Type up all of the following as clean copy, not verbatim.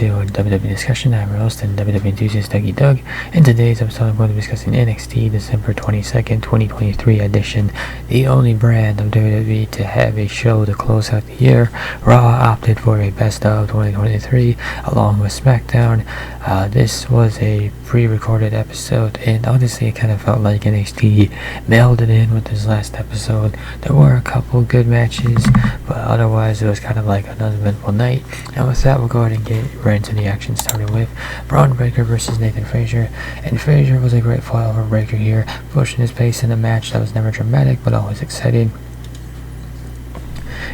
to WWE Discussion. I'm your host and WWE enthusiast Dougie Doug. In today's episode, I'm going to be discussing NXT December 22nd, 2023 edition, the only brand of WWE to have a show to close out the year. Raw opted for a best of 2023 along with SmackDown. This was a pre-recorded episode, and honestly it kind of felt like NXT mailed it in with this last episode. There were a couple good matches, but otherwise it was kind of like an uneventful night. And with that, we'll go ahead and get right into the action, starting with Bron versus Nathan Frasier. And Frasier was a great foil for Breakker here, pushing his pace in a match that was never dramatic but always exciting.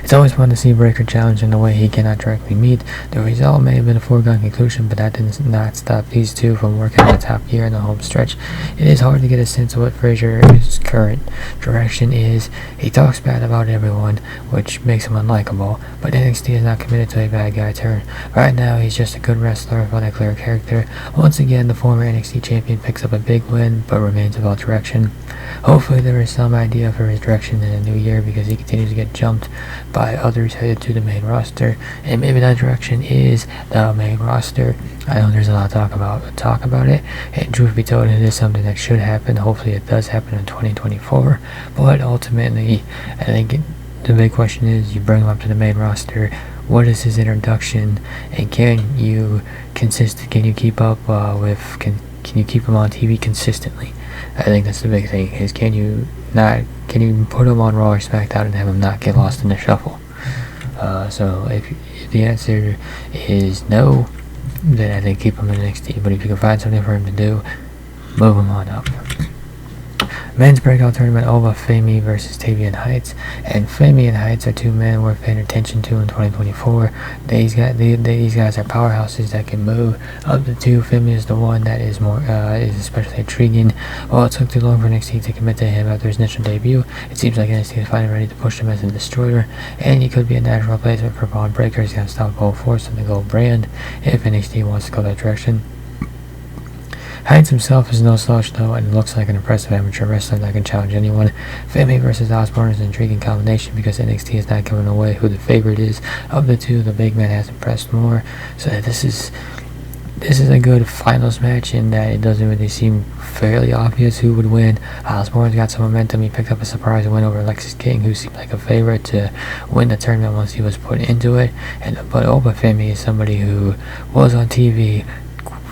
It's always fun to see Breakker challenge in a way he cannot directly meet. The result may have been a foregone conclusion, but that did not stop these two from working on the top gear in the home stretch. It is hard to get a sense of what Frasier's current direction is. He talks bad about everyone, which makes him unlikable, but NXT is not committed to a bad guy turn. Right now, he's just a good wrestler with a clear character. Once again, the former NXT champion picks up a big win, but remains without direction. Hopefully there is some idea for his direction in the new year, because he continues to get jumped by others headed to the main roster, and maybe that direction is the main roster. I know there's a lot of talk about it, and truth be told, it is something that should happen. Hopefully it does happen in 2024, but ultimately I think the big question is, you bring him up to the main roster, what is his introduction, and can you keep up can you keep him on TV consistently? I think that's the big thing, is can you put him on Raw or SmackDown and have him not get lost in the shuffle? So if the answer is no, then I think keep him in NXT, but if you can find something for him to do, move him on up. Men's Breakout Tournament, Ova Femi versus Tavian Heights. And Femi and Heights are two men worth paying attention to in 2024. These guys are powerhouses that can move. Of the two, Femi is the one that is especially intriguing. While it took too long for NXT to commit to him after his initial debut, it seems like NXT is finally ready to push him as a destroyer, and he could be a natural replacement for Bron Breakker. He's going to stop Gold Force and the Gold Brand if NXT wants to go that direction. Heights himself is no slouch though, and looks like an impressive amateur wrestler that can challenge anyone. Femi versus Osborne is an intriguing combination because NXT is not giving away who the favorite is. Of the two, the big man has impressed more, so this is a good finals match in that it doesn't really seem fairly obvious who would win. Osborne's got some momentum. He picked up a surprise win over Alexis King, who seemed like a favorite to win the tournament once he was put into it. But Oba Femi is somebody who was on TV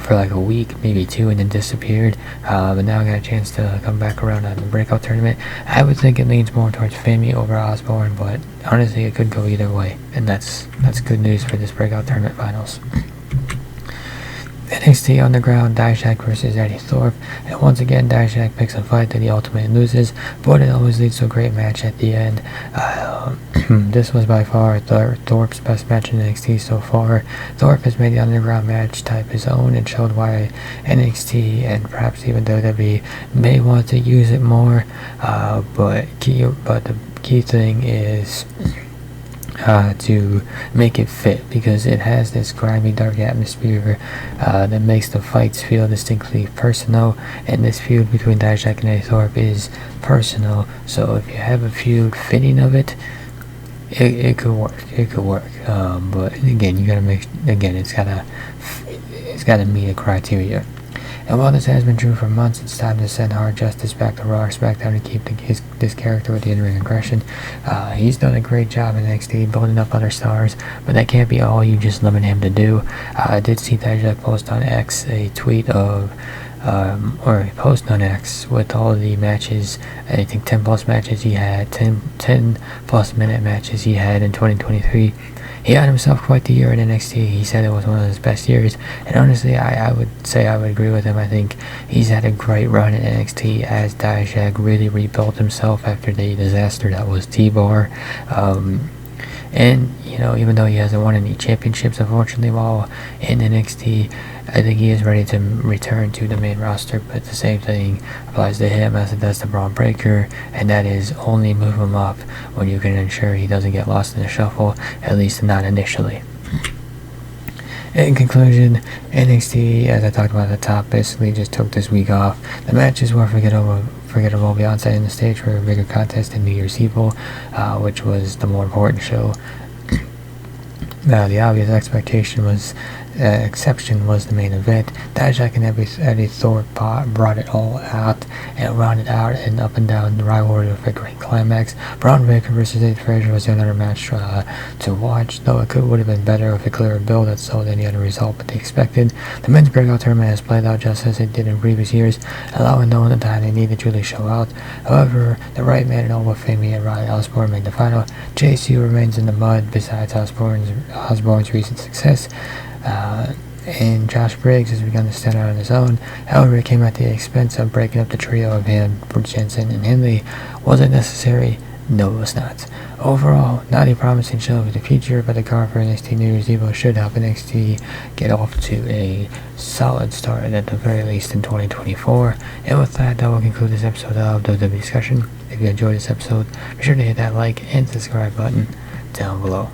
for like a week, maybe two, and then disappeared, but now got a chance to come back around on the Breakout Tournament. I would think it leans more towards Femi over Osborne, but honestly it could go either way, and that's good news for this Breakout Tournament finals. NXT On The Ground, Dijak versus Eddie Thorpe, and once again Dijak picks a fight that he ultimately loses, but it always leads to a great match at the end. This was by far Thorpe's best match in NXT so far. Thorpe has made the underground match type his own and showed why NXT and perhaps even WWE may want to use it more, but the key thing is to make it fit, because it has this grimy, dark atmosphere that makes the fights feel distinctly personal, and this feud between Dijak and Eddie Thorpe is personal, so if you have a feud fitting of it, it could work, but again, it's gotta meet a criteria. And while this has been true for months, it's time to send hard justice back to Raw or SmackDown to keep this character with the in-ring aggression. He's done a great job in NXT building up other stars, but that can't be all you just limit him to do. I did see Dijak post on X a tweet of or a post on X with all the matches, I think 10 plus matches he had, 10 plus minute matches he had in 2023. He had himself quite the year in NXT. He said it was one of his best years, and honestly I would agree with him. I think he's had a great run in NXT as Dijak really rebuilt himself after the disaster that was T-Bar. And even though he hasn't won any championships, unfortunately, while in NXT, I think he is ready to return to the main roster, but the same thing applies to him as it does to Bron Breakker, and that is only move him up when you can ensure he doesn't get lost in the shuffle, at least not initially. In conclusion, NXT, as I talked about at the top, basically just took this week off. The matches were forgettable beyond setting the stage for a bigger contest in New Year's Eve, which was the more important show. Now, the obvious expectation was exception was the main event. Dijak and Eddie Thorpe brought it all out and rounded out an up and down rivalry with a great climax. Bron Breakker versus Nate Frasier was another match to watch, though it would have been better with a clearer build that sold any other result but they expected. The men's breakout tournament has played out just as it did in previous years, allowing no one the time they needed to truly show out. However, the right man and Hall of Fame and Roddy Osborne made the final. JCU remains in the mud besides Osborne's recent success. And Josh Briggs has begun to stand out on his own. However, it came at the expense of breaking up the trio of him, Jensen, and Henley. Was it necessary? No, it was not. Overall, not a promising show for the future, but the card for NXT New Year's Eve should help NXT get off to a solid start at the very least in 2024. And with that will conclude this episode of the WWE Discussion. If you enjoyed this episode, be sure to hit that like and subscribe button down below.